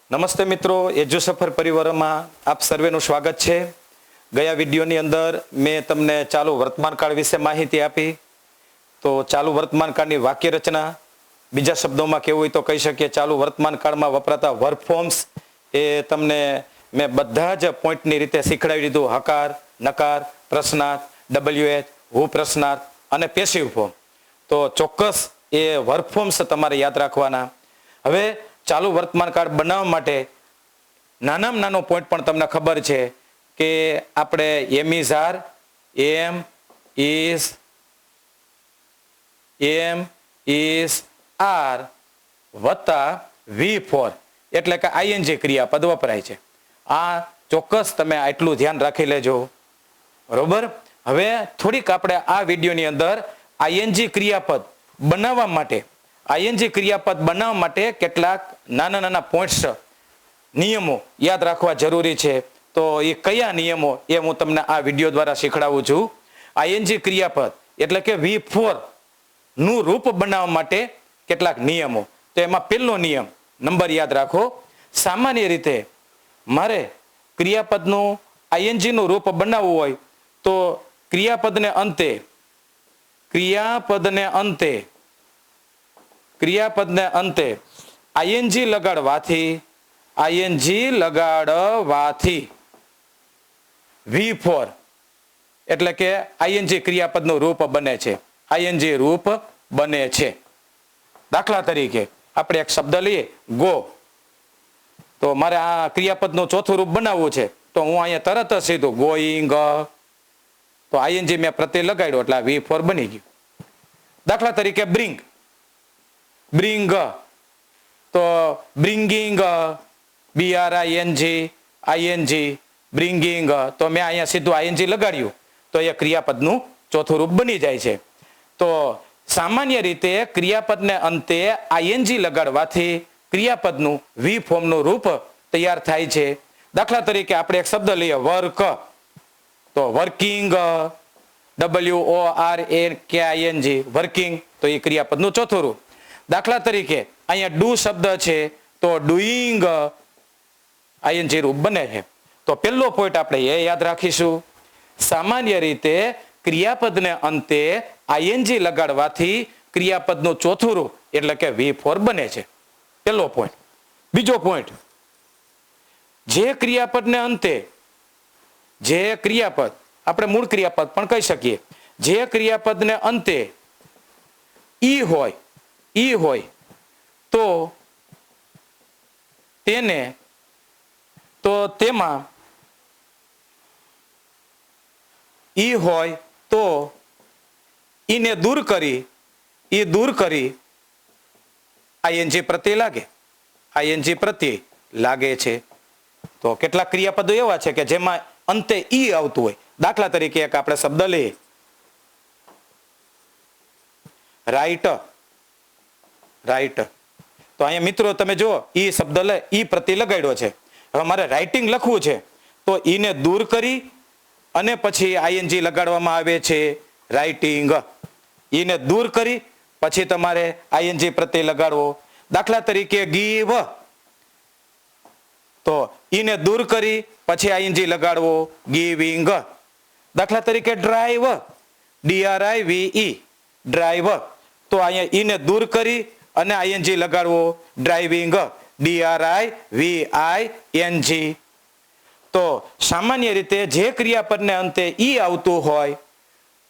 નમસ્તે મિત્રો, એજ્યુ સફર પરિવારમાં આપ સર્વેનું સ્વાગત છે. ગયા વિડીયોની અંદર મેં તમને ચાલુ વર્તમાનકાળ વિશે માહિતી આપી. તો ચાલુ વર્તમાનકાળની વાક્ય રચના, બીજા શબ્દોમાં કહેવું હોય તો કહી શકીએ ચાલુ વર્તમાનકાળમાં વપરાતા વર્બ ફોર્મ્સ એ તમને મેં બધા જ પોઈન્ટની રીતે શીખડાવી દીધું. હકાર, નકાર, પ્રશ્નાર્થ, WH, હુ પ્રશ્નાર્થ અને પેસિવ ફોર્મ. તો ચોક્કસ એ વર્બ ફોર્મ્સ તમારે યાદ રાખવાના. હવે ચાલુ વર્તમાનકાળ બનાવવા માટે નાનામાં નાનો પોઈન્ટ પણ તમને ખબર છે કે આપણે am is are, am is are વત્તા V4 એટલે કે આઈએનજી ક્રિયાપદ વપરાય છે. આ ચોક્કસ તમે આટલું ધ્યાન રાખી લેજો, બરોબર. હવે થોડીક આપણે આ વિડીયોની અંદર આઈએનજી ક્રિયાપદ બનાવવા માટે કેટલાક નાના નાના પોઈન્ટ્સ, નિયમો યાદ રાખવા જરૂરી છે. તો એ કયા નિયમો એ હું તમને આ વિડીયો દ્વારા શીખડાવું છું. આઈએનજી ક્રિયાપદ એટલે કે V4 નું રૂપ બનાવવા માટે કેટલાક નિયમો. તો એમાં પહેલો નિયમ નંબર યાદ રાખો. સામાન્ય રીતે મારે ક્રિયાપદનું આઈએનજી નું રૂપ બનાવવું હોય તો ક્રિયાપદને અંતે આઈએનજી લગાડવાથી V4 એટલે કે આઈએનજી ક્રિયાપદનું રૂપ બને છે. આઈએનજી રૂપ બને છે. દાખલા તરીકે આપણે એક શબ્દ લઈએ ગો. તો મારે આ ક્રિયાપદનું ચોથું રૂપ બનાવવું છે તો હું અહીંયા તરત જ સીધું ગોઈંગ, તો આઈએનજી મેં પ્રત્યય લગાડ્યો એટલે V4 બની ગયું. દાખલા તરીકે બ્રિંગ, તો બ્રિંગિંગ, BRING, બ્રિંગિંગ, તો મેં અહીંયા સીધું આઈએનજી લગાડ્યું તો એ ક્રિયાપદનું ચોથું રૂપ બની જાય છે. તો સામાન્ય રીતે ક્રિયાપદને અંતે આઈએનજી લગાડવાથી ક્રિયાપદનું V ફોર્મનું રૂપ તૈયાર થાય છે. દાખલા તરીકે આપણે એક શબ્દ લઈએ વર્ક, તો વર્કિંગ, WORKING, વર્કિંગ, તો એ ક્રિયાપદનું ચોથું રૂપ. દાખલા તરીકે અહીંયા ડુ શબ્દ છે તો ડુઈંગ, આઈએનજી રૂપ બને છે. તો પહેલો પોઈન્ટ આપણે એ યાદ રાખીશું. સામાન્ય રીતે ક્રિયાપદને અંતે આઈએનજી લગાડવાથી ક્રિયાપદનું ચોથું રૂપ એટલે કે V4 બને છે. પહેલો પોઈન્ટ. બીજો પોઈન્ટ, જે ક્રિયાપદને અંતે આપણે મૂળ ક્રિયાપદ પણ કહી શકીએ, જે ક્રિયાપદને અંતે ઈ હોય તો તેમાં ઈ હોય તો ઈને દૂર કરી આઈએનજી પ્રત્યય લાગે છે. તો કેટલાક ક્રિયાપદો એવા છે કે જેમાં અંતે ઈ આવતું હોય. દાખલા તરીકે એક આપણે શબ્દ લઈએ રાઈટ. તો અહીંયા મિત્રો તમે જો ઈ શબ્દ ઈ પ્રત્યય લગાડ્યો છે. હવે મારે રાઇટિંગ લખવું છે તો ઈને દૂર કરી અને પછી આઈએનજી લગાડવામાં આવે છે રાઇટિંગ. ઈને દૂર કરી પછી તમારે આઈએનજી પ્રત્યય લગાડવો. દાખલા તરીકે ગીવ, તો ઈને દૂર કરી પછી આઈએનજી લગાડવો ગીવિંગ. દાખલા તરીકે ડ્રાઈવ, DRIVE, ડ્રાઈવ, તો અહીંયા ઈને દૂર કરી અને આઈએનજી લગાડવો ડ્રાઇવિંગ, DRIVING. તો સામાન્ય રીતે જે ક્રિયાપદને અંતે ઈ આવતું હોય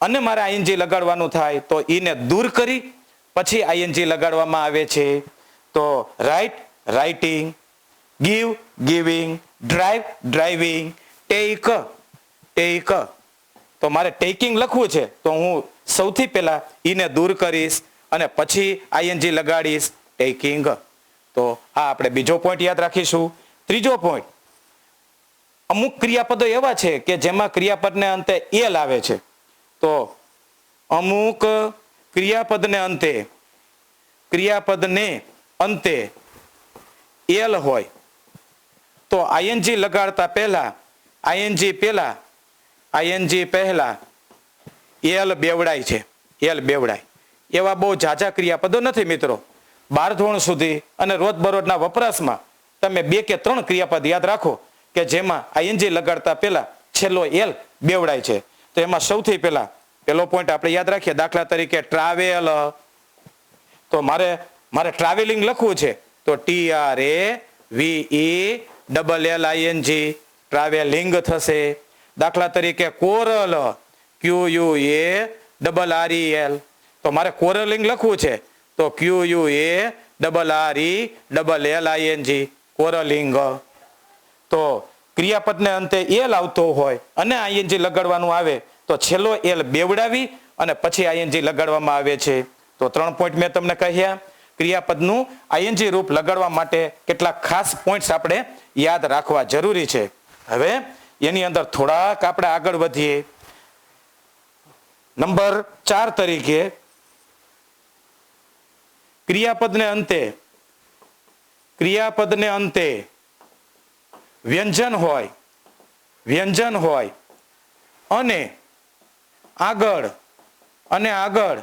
અને મારે આઈએનજી લગાડવાનું થાય તો ઈને દૂર કરી પછી આઈએનજી લગાડવામાં આવે છે. તો write, writing, give, giving, drive, driving, take. તો મારે ટેકિંગ લખવું છે તો હું સૌથી પહેલા ઈને દૂર કરીશ અને પછી આઈએનજી લગાડીશ ટેકિંગ. તો આ આપણે બીજો પોઈન્ટ યાદ રાખીશું. ત્રીજો પોઈન્ટ, અમુક ક્રિયાપદો એવા છે કે જેમાં ક્રિયાપદને અંતે એલ આવે છે. તો અમુક ક્રિયાપદને અંતે એલ હોય તો આઈએનજી લગાડતા પહેલા એલ બેવડાય છે. એવા બહુ ઝાઝા ક્રિયાપદો નથી મિત્રો. 12 ધોરણ સુધી અને રોજબરોજના વપરાશમાં તમે 2 કે 3 ક્રિયાપદ યાદ રાખો કે જેમાં આઈએનજી લગાડતા પહેલા છેલ્લો એલ બેવડાય છે. તો એમાં સૌથી પહેલા પેલો પોઈન્ટ આપણે યાદ રાખીએ. દાખલા તરીકે ટ્રાવેલ, તો મારે ટ્રાવેલિંગ લખવું છે તો TRAVELLING ટ્રાવેલિંગ થશે. દાખલા તરીકે કોરલ, QUARREL, તો મારે કોરલિંગ લખવું છે તો QUARRELLING કોરલિંગ. તો ક્રિયાપદને અંતે એલ આવતો હોય અને આઈએનજી લગાડવાનું આવે તો છેલ્લો એલ બેવડાવી અને પછી આઈએનજી લગાડવામાં આવે છે. તો 3 પોઈન્ટ મેં તમને કહ્યા. ક્રિયાપદનું આઈએનજી રૂપ લગાડવા માટે કેટલાક ખાસ પોઈન્ટ્સ આપણે યાદ રાખવા જરૂરી છે. હવે એની અંદર થોડાક આપણે આગળ વધીએ. નંબર 4 તરીકે ક્રિયાપદને અંતે વ્યંજન હોય અને આગળ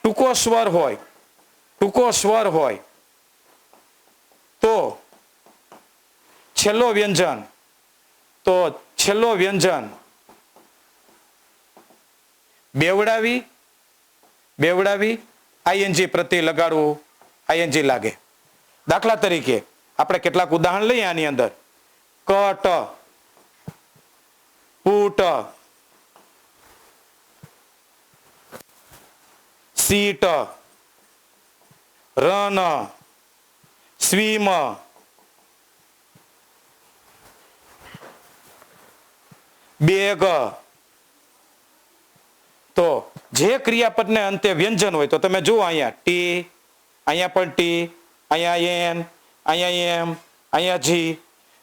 ટૂંકો સ્વર હોય તો છેલ્લો વ્યંજન બેવડાવી આઈએનજી પ્રત્યે લગાડવું, આઈએનજી લાગે. દાખલા તરીકે આપણે કેટલાક ઉદાહરણ લઈએ આની અંદર. Cut, put, sit, run, swim, beg. તો જે ક્રિયાપદને અંતે વ્યંજન હોય તો તમે જુઓ અહીંયા ટી, અહીંયા પણ ટી, અહીંયા એન, અહીંયા એમ, અહીંયા જી.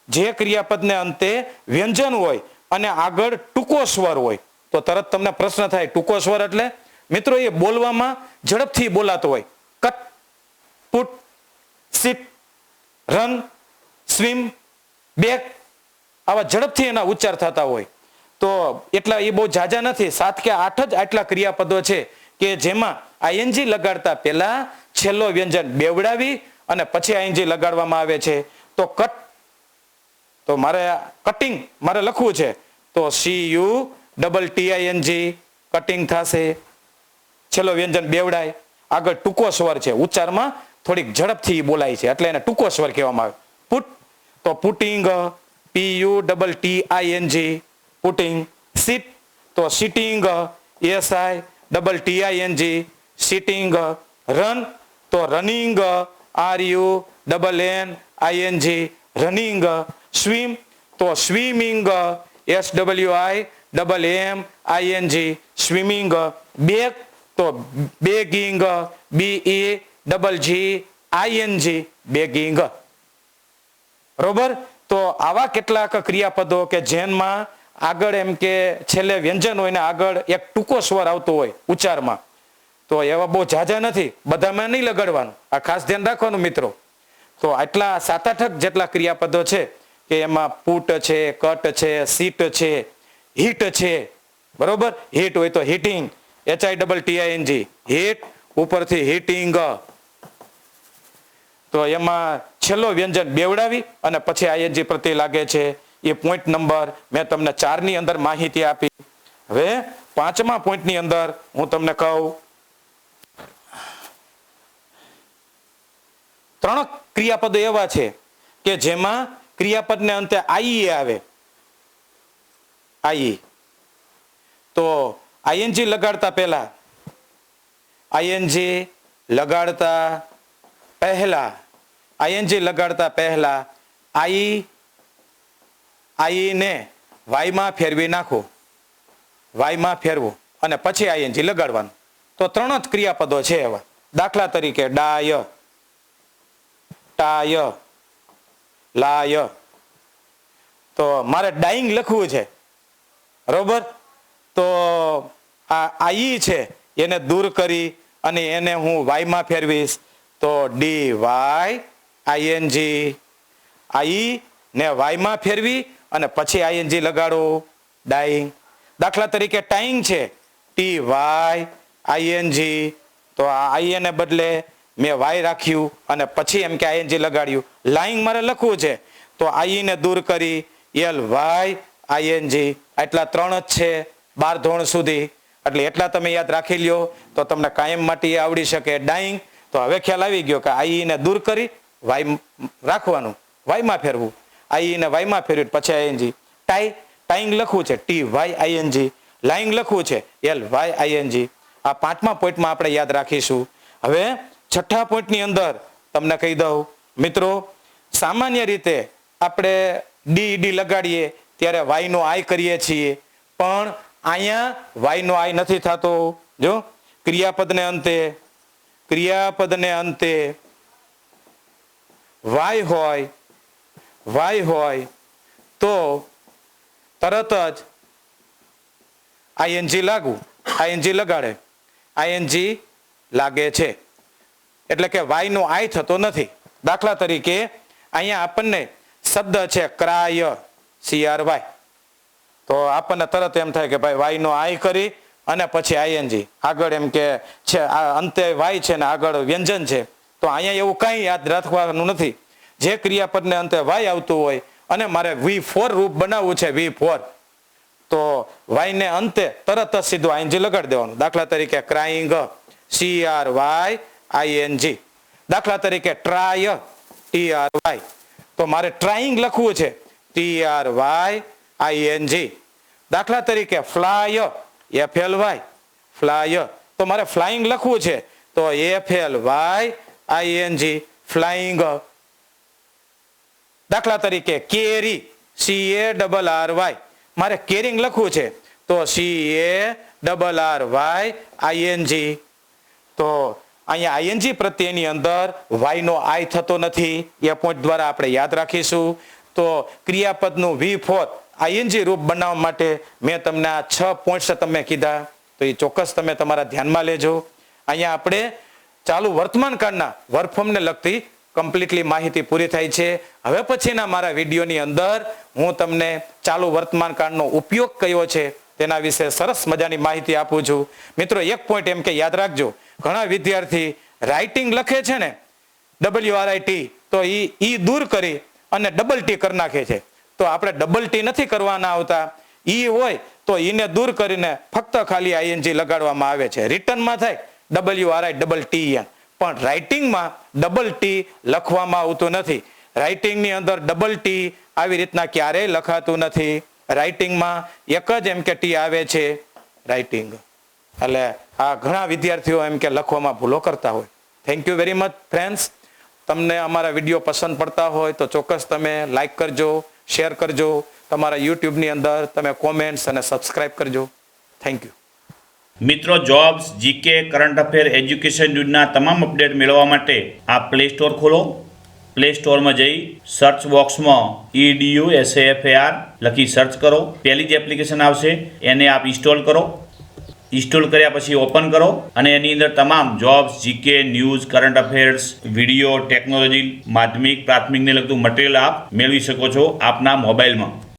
જે ક્રિયાપદને અંતે વ્યંજન હોય અને આગળ ટૂંકો સ્વર હોય તો તરત તમને પ્રશ્ન થાય ટૂંકો સ્વર એટલે? મિત્રો એ બોલવામાં ઝડપથી બોલાતો હોય. Cut, put, sit, run, swim, bag, આવા ઝડપથી એના ઉચ્ચાર થતા હોય. તો એટલા એ બહુ ઝાઝા નથી, 7 કે 8 જ આટલા ક્રિયાપદો છે કે જેમાં આઈએનજી લગાડતા પહેલા છેલ્લો વ્યંજન બેવડાવી અને પછી આઈએનજી લગાડવામાં આવે છે. તો કટ, તો મારે કટિંગ મારે લખવું છે તો CUTTING કટિંગ થશે. છેલ્લો વ્યંજન બેવડાય, આગળ ટૂંકો સ્વર છે, ઉચ્ચારમાં થોડીક ઝડપથી બોલાય છે એટલે એને ટૂંકો સ્વર કહેવામાં આવે. પુટ, તો પુટિંગ, PUTTING પુટિંગ. સીટ, તો સિટિંગ, SITTING સિટિંગ. રન, તો રનિંગ, RUNNING રનિંગ. સ્વિમ, તો સ્વિમિંગ, SWIMMING સ્વિમિંગ. બેગ, તો બેગિંગ, BEGGING બેગિંગ. બરોબર. તો આવા કેટલાક ક્રિયાપદો કે જેમાં આગળ એમ કે છેલ્લે વ્યંજન હોય ને આગળ એક ટૂંકો સ્વર આવતો હોય ઉચ્ચારમાં, તો એવા બહુ ઝાઝા નથી, બધામાં નહીં લગાડવાનું. આ ખાસ ધ્યાન રાખવાનું મિત્રો. તો આટલા 7-8 જેટલા ક્રિયાપદો છે કે એમાં પુટ છે, કટ છે, સીટ છે, હીટ છે. બરોબર. હીટ હોય તો હીટિંગ, HITTING હીટ, ઉપરથી હીટિંગ. તો એમાં છેલ્લો વ્યંજન બેવડાવી અને પછી આઈએનજી પ્રત્યે લાગે છે. એ પોઈન્ટ નંબર મેં તમને 4 ની અંદર માહિતી આપી. હવે 5મા પોઈન્ટની અંદર હું તમને કહું 3 ક્રિયાપદો એવા છે કે જેમાં ક્રિયાપદને અંતે આઈ આવે. આઈ, તો આઈએનજી લગાડતા પહેલા આઈને વાયમાં ફેરવી નાખો, વાયમાં ફેરવું અને પછી આઈએનજી લગાડવાનું. તો 3 જ ક્રિયાપદો છે એવા. દાખલા તરીકે ડાય, ટાય, લાય. તો મારે ડાઈંગ લખવું છે. બરોબર. તો આ આઈ છે એને દૂર કરી અને એને હું વાયમાં ફેરવીશ તો DYING. આઈ ને વાયમાં ફેરવી અને પછી આઈએનજી લગાડો, ડાઈંગ. દાખલા તરીકે ટાઈંગ છે TYING, તો આ આઈ એને બદલે મેં વાય રાખ્યું અને પછી એમ કે આઈએનજી લગાડ્યું. લાઈંગ મારે લખવું છે તો આઈ ને દૂર કરી એલ વાય આઈએનજી, એટલા 3 જ છે 12 ધોરણ સુધી. એટલે એટલા તમે યાદ રાખી લ્યો તો તમને કાયમ માટે આવડી શકે. ડાઈંગ તો હવે ખ્યાલ આવી ગયો કે આઈ ને દૂર કરી વાય રાખવાનું, વાયમાં ફેરવું, આઈ ને વાયમાં ફેરવ્યું પછી આઈએનજી. ટાઈંગ લખવું છે ટી વાય આઈએનજી, લાઈંગ લખવું છે એલ વાય આઈએનજી. આ 5મા પોઈન્ટમાં આપણે યાદ રાખીશું. હવે 6થા પોઈન્ટની અંદર તમને કહી દઉં મિત્રો, સામાન્ય રીતે આપણે ડી લગાડીએ ત્યારે વાય નો આઈ કરીએ છીએ, પણ અહીંયા વાય નો આઈ નથી થતો. જો ક્રિયાપદને અંતે વાય હોય તો તરત જ આઈએનજી લગાડે, આઈએનજી લાગે છે એટલે કે વાય નો આઈ થતો નથી. દાખલા તરીકે અહીંયા આપણને શબ્દ છે ક્રાય, CRY, તો આપણને તરત એમ થાય કે ભાઈ વાય નો આઈ કરી અને પછી આઈએનજી આગળ, એમ કે છે અંતે વાય છે ને આગળ વ્યંજન છે. તો અહીંયા એવું કંઈ યાદ રાખવાનું નથી. જે ક્રિયાપદને અંતે વાય આવતું હોય અને મારે V4 રૂપ બનાવવું છે, V4, તો વાય ને અંતે તરત જ સીધું આઈએનજી લગાડી દેવાનું. દાખલા તરીકે ક્રાઇંગ, CRYING. દાખલા તરીકે ટ્રાય, TRY, તો મારે ટ્રાઇંગ લખવું છે TRYING. દાખલા તરીકે ફ્લાય, FLY, ફ્લાય, તો મારે ફ્લાઇંગ લખવું છે તો FLYING, ફ્લાઇંગ. દાખલા તરીકે કેરી, CARRY, મારે કેરિંગ લખવું છે તો CARRYING. તો અહીંયા આઈએનજી પ્રત્યેની અંદર વાય નો આઈ થતો નથી. એ પોઈન્ટ દ્વારા આપણે યાદ રાખીશું. તો ક્રિયાપદનું V4 આઈએનજી રૂપ બનાવવા માટે મેં તમને આ 6 પોઈન્ટ્સ તમે કીધા, તો એ ચોક્કસ તમે તમારા ધ્યાનમાં લેજો. અહીંયા આપણે ચાલુ વર્તમાન કાળના વર્ક ફોર્મને લગતી કમ્પ્લીટલી માહિતી પૂરી થાય છે. હવે પછીના મારા વિડીયોની અંદર હું તમને ચાલુ વર્તમાન કાળનો ઉપયોગ કયો છે તેના વિશે સરસ મજાની માહિતી આપું છું. મિત્રો એક પોઈન્ટ એમ કે યાદ રાખજો, ઘણા વિદ્યાર્થી રાઇટિંગ લખે છે ને WRIT, તો ઈ દૂર કરી અને ડબલ ટી કરી નાખે છે. તો આપણે ડબલ ટી નથી કરવાના આવતા. ઈ હોય તો ઈને દૂર કરીને ફક્ત ખાલી આઈએનજી લગાડવામાં આવે છે. રિટર્નમાં થાય WRITTEN, પણ રાઇટિંગમાં ડબલ ટી લખવામાં આવતું નથી. રાઇટિંગની અંદર ડબલ ટી આવી રીતના ક્યારેય લખાતું નથી. રાઇટિંગમાં એક જ એમ કે ટી આવે છે, રાઇટિંગ. એટલે આ ઘણા વિદ્યાર્થીઓ એમ કે લખવામાં ભૂલો કરતા હોય. Thank you very much friends. તમને અમારા વિડીયો પસંદ પડતા હોય તો ચોક્કસ તમે લાઈક કરજો, શેર કરજો, તમારા યુટ્યુબની અંદર તમે કોમેન્ટ્સ અને સબસ્ક્રાઇબ કરજો. થેન્ક યુ મિત્રો. Jobs, GK, current affair, education ન્યૂઝના તમામ અપડેટ મેળવવા માટે આપ પ્લે સ્ટોર ખોલો. પ્લે સ્ટોરમાં જઈ સર્ચ બોક્સમાં EDUSAFAR લખી સર્ચ કરો. પહેલી જ એપ્લિકેશન આવશે એને આપ ઇન્સ્ટોલ કરો. ઇન્સ્ટોલ કર્યા પછી ઓપન કરો અને એની અંદર તમામ jobs, GK, news, current affairs, video, technology, માધ્યમિક, પ્રાથમિકને લગતું મટીરિયલ આપ મેળવી શકો છો આપના મોબાઈલમાં.